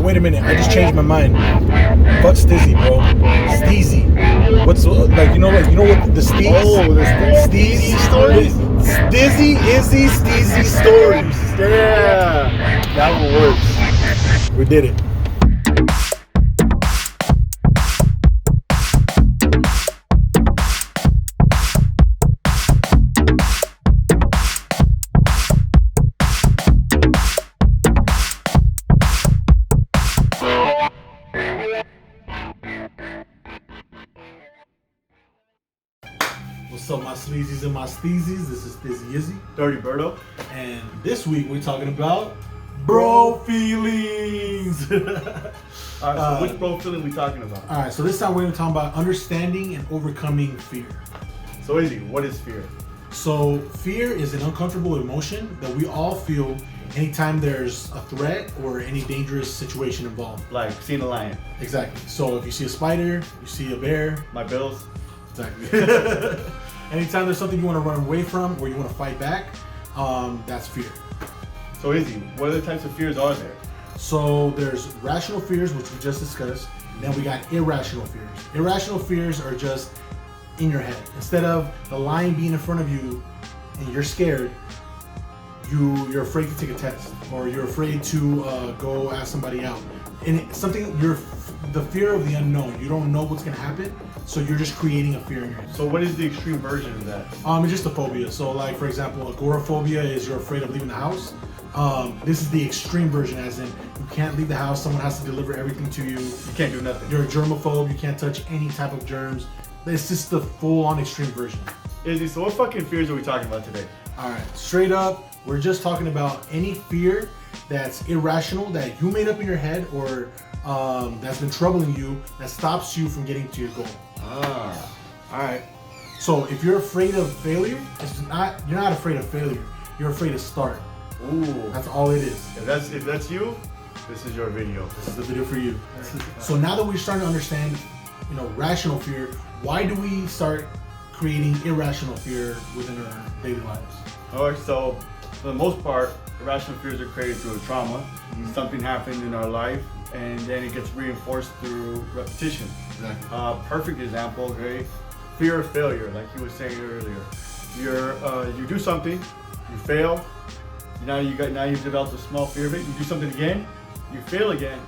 wait a minute. I just changed my mind. Fuck Stizzy, bro. Steezy. What's like? You know what? The Steez? Oh, the SteezyStories. Izzy, Steezy stories. Yeah, that one works. We did it. What's up, my sleezys and my steezys? This is Izzy, Dirty Birdo. and this week we're talking about Brofeelings. All right, so which bro feeling we talking about? All right, so this time we're going to talk about understanding and overcoming fear. So Izzy, what is fear? So fear is an uncomfortable emotion that we all feel anytime there's a threat or any dangerous situation involved. Like seeing a lion. Exactly. So if you see a spider, you see a bear. My bills. Exactly. Anytime there's something you want to run away from or you want to fight back, that's fear. So Izzy, what other types of fears are there? So there's rational fears, which we just discussed. Then we got irrational fears. Irrational fears are just in your head. Instead of the lion being in front of you and you're scared, you're afraid to take a test or you're afraid to go ask somebody out. And it's something the fear of the unknown. You don't know what's gonna happen, so you're just creating a fear in your head. So what is the extreme version of that? It's just a phobia. So like for example, agoraphobia is you're afraid of leaving the house. This is the extreme version, as in you can't leave the house. Someone has to deliver everything to you. You can't do nothing. You're a germaphobe. You can't touch any type of germs. It's just the full-on extreme version. Izzy, so what fucking fears are we talking about today? All right, straight up, we're just talking about any fear that's irrational that you made up in your head or that's been troubling you that stops you from getting to your goal. Ah. All right. So if you're afraid of failure, you're not afraid of failure. You're afraid to start. Ooh. That's all it is. If that's you, this is your video. This is the video for you. So now that we're starting to understand, rational fear, why do we start creating irrational fear within our daily lives? Alright, so for the most part, irrational fears are created through a trauma. Mm-hmm. Something happened in our life, and then it gets reinforced through repetition. Exactly. Perfect example, okay? Fear of failure, like you were saying earlier. You do something, you fail. Now you've developed a small fear of it. You do something again, you fail again.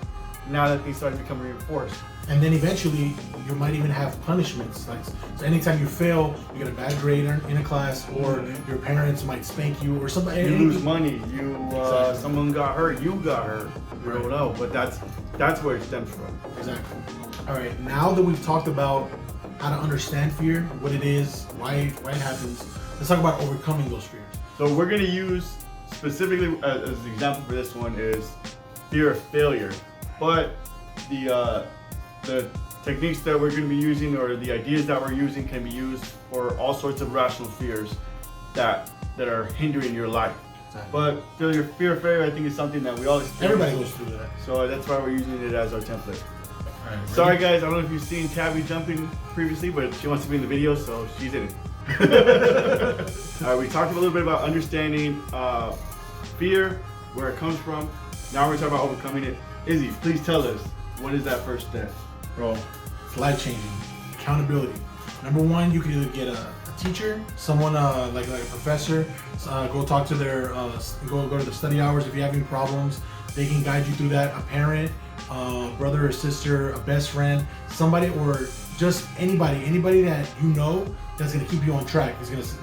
Now that things start to become reinforced. And then eventually, you might even have punishments. Like, so anytime you fail, you get a bad grade in a class, or your parents might spank you, or somebody. You lose money. Exactly. Someone got hurt. You got hurt. You don't know, but that's where it stems from. Exactly. All right. Now that we've talked about how to understand fear, what it is, why it happens, let's talk about overcoming those fears. So we're gonna use specifically as an example for this one is fear of failure, but the techniques that we're going to be using or the ideas that we're using can be used for all sorts of rational fears that are hindering your life. Exactly. But fear of failure, I think, is something that we all experience. Everybody goes through that. So that's why we're using it as our template. All right, Sorry guys, I don't know if you've seen Tabby jumping previously, but she wants to be in the video, so she's in it. All right, we talked a little bit about understanding fear, where it comes from. Now we're talking about overcoming it. Izzy, please tell us, what is that first step? Bro, it's life-changing. Accountability. Number one, you can either get a teacher, someone like a professor, go talk to their, go to the study hours if you have any problems. They can guide you through that. A parent, brother or sister, a best friend, somebody, or just anybody that you know that's gonna keep you on track.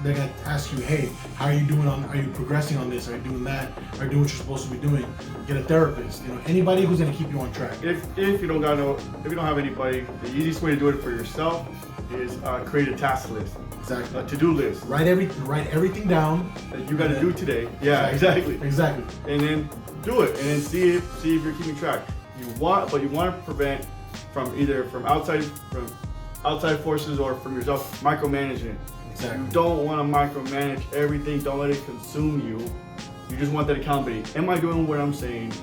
They're gonna ask you, hey, how are you doing are you progressing on this? Are you doing that? Are you doing what you're supposed to be doing? Get a therapist, anybody who's gonna keep you on track. If you don't have anybody, the easiest way to do it for yourself is create a task list. Exactly. A to-do list. Write everything down That you gotta do today. Yeah, exactly. Exactly. And then do it, and then see if you're keeping track. You want to prevent from outside forces or from yourself micromanaging. Exactly. You don't want to micromanage everything. Don't let it consume you. You just want that accountability. Am I doing what I'm saying?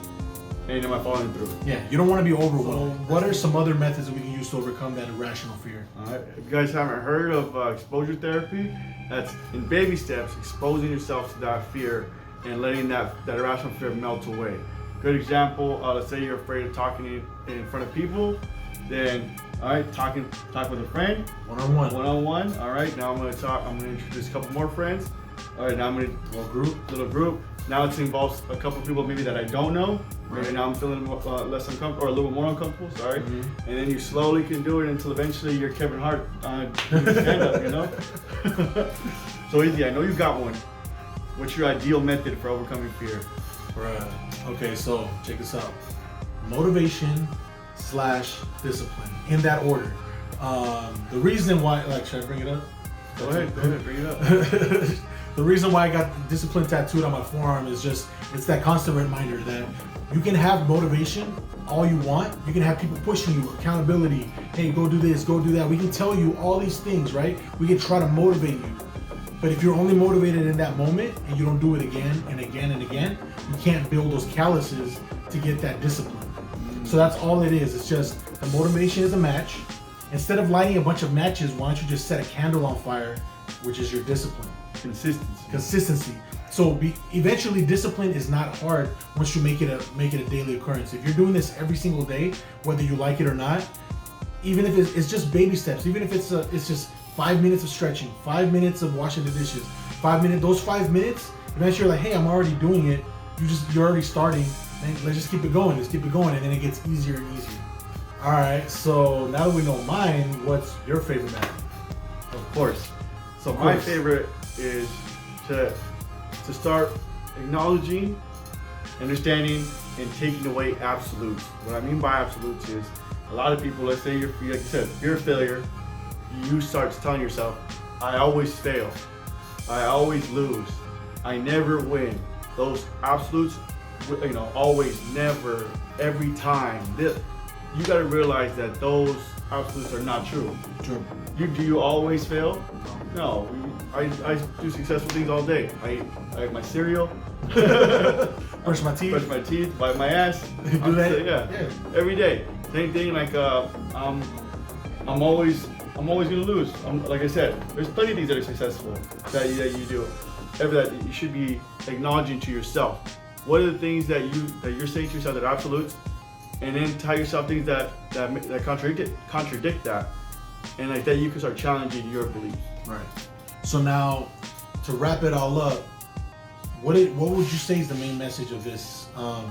And am I following through? Yeah, you don't want to be overwhelmed. What are some other methods that we can use to overcome that irrational fear? Alright, if you guys haven't heard of exposure therapy, that's in baby steps, exposing yourself to that fear and letting that irrational fear melt away. Good example, let's say you're afraid of talking in front of people, then, all right, talk with a friend. One-on-one, all right, now I'm gonna introduce a couple more friends. All right, now I'm gonna little group. Now it involves a couple people maybe that I don't know. Maybe now I'm feeling less uncomfortable or a little more uncomfortable, sorry. And then you slowly can do it until eventually you're Kevin Hart doing stand-up, you know? So easy, I know you got one. What's your ideal method for overcoming fear? Okay, so check this out. Motivation / discipline, in that order. The reason why, should I bring it up? Go ahead, bring it up. The reason why I got discipline tattooed on my forearm is it's that constant reminder that you can have motivation all you want. You can have people pushing you, accountability. Hey, go do this, go do that. We can tell you all these things, right? We can try to motivate you. But if you're only motivated in that moment and you don't do it again and again and again, you can't build those calluses to get that discipline. So that's all it is. It's just the motivation is a match. Instead of lighting a bunch of matches, why don't you just set a candle on fire, which is your discipline. Consistency. So eventually discipline is not hard once you make it a daily occurrence. If you're doing this every single day, whether you like it or not, even if it's just baby steps, even if it's just 5 minutes of stretching, 5 minutes of washing the dishes, 5 minutes, those 5 minutes, eventually you're like, hey, I'm already doing it. You're already starting. And let's just keep it going. Let's keep it going. And then it gets easier and easier. All right. So now that we know mine, what's your favorite method? Of course. So my favorite is to start acknowledging, understanding, and taking away absolutes. What I mean by absolutes is a lot of people, let's say like you said, you're a failure. You start telling yourself, I always fail. I always lose. I never win. Those absolutes, always, never, every time. You got to realize that those absolutes are not true. True. Do you always fail? No. I do successful things all day. I eat my cereal. Brush my teeth. Wipe my ass. You do that? Yeah. Every day. Same thing. I'm always gonna lose. Like I said, there's plenty of things that are successful that you do. That you should be acknowledging to yourself. What are the things that you're saying to yourself that are absolutes, and then tell yourself things that contradict that, and like that you can start challenging your beliefs. Right. So now, to wrap it all up, what would you say is the main message of this video?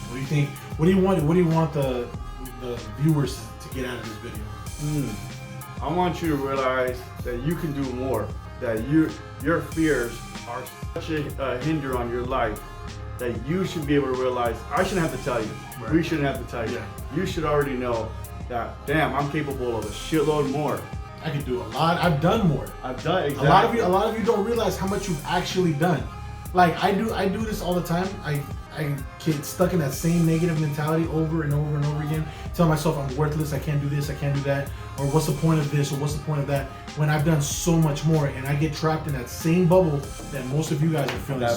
What do you think? What do you want the viewers to get out of this video? I want you to realize that you can do more. That your fears are such a hinder on your life that you should be able to realize. I shouldn't have to tell you. Right. We shouldn't have to tell you. Yeah. You should already know that. Damn, I'm capable of a shitload more. I can do a lot. I've done more. Exactly. A lot of you don't realize how much you've actually done. Like I do this all the time. I get stuck in that same negative mentality over and over and over again. Tell myself I'm worthless, I can't do this, I can't do that, or what's the point of this, or what's the point of that, when I've done so much more, and I get trapped in that same bubble that most of you guys are feeling. That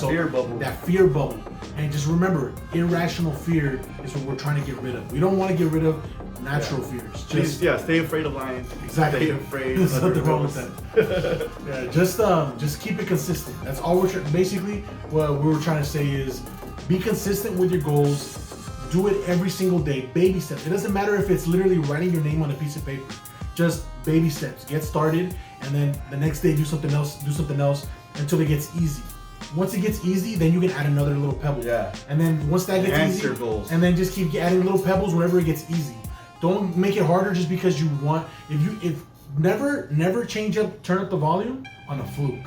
fear bubble. And just remember, irrational fear is what we're trying to get rid of. We don't want to get rid of natural fears. Stay afraid of lying. Exactly. Stay afraid. There's nothing wrong with that. Just keep it consistent. That's all basically what we were trying to say is be consistent with your goals. Do it every single day. Baby steps. It doesn't matter if it's literally writing your name on a piece of paper. Just baby steps. Get started, and then the next day do something else until it gets easy. Once it gets easy, then you can add another little pebble. Yeah. And then once that gets easy, your goals. And then just keep adding little pebbles whenever it gets easy. Don't make it harder just because you want. Never turn up the volume on a fluke.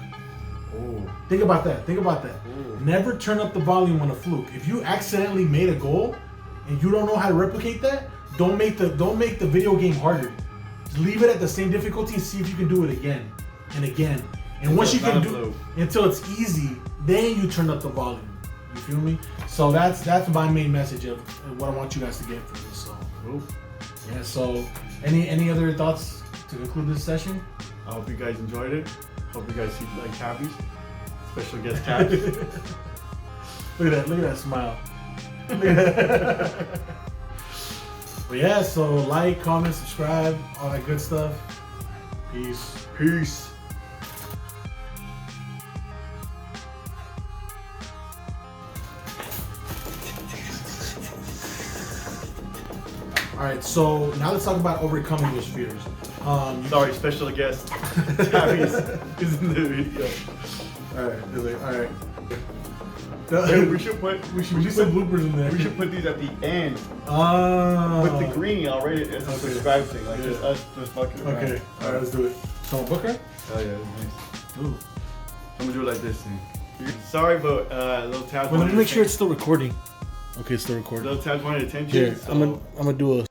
Oh. Think about that. Ooh. Never turn up the volume on a fluke. If you accidentally made a goal and you don't know how to replicate that, don't make the video game harder. Just leave it at the same difficulty and see if you can do it again and again. And once you can do until it's easy, then you turn up the volume. You feel me? So that's my main message of what I want you guys to get from this. So yeah. So any other thoughts to conclude this session? I hope you guys enjoyed it. Hope you guys see like tabbies. Special guest tabs. Look at that smile. Look at that. But yeah, so like, comment, subscribe, all that good stuff. Peace. All right, so now let's talk about overcoming those fears. Sorry, special guest Tabby's is in the video. All right, all right. Wait, we should put some bloopers in there. We should put these at the end Ah. with the green already. It's a subscribe thing, like just us just fucking around. Okay, all right, let's do it. So Booker. Oh yeah, that's nice. Ooh. I'm gonna do it like this. Sorry, but little tabs. Well, let me make sure it's still recording. Okay, it's still recording. Little tabs wanted attention. Here, so. I'm gonna do a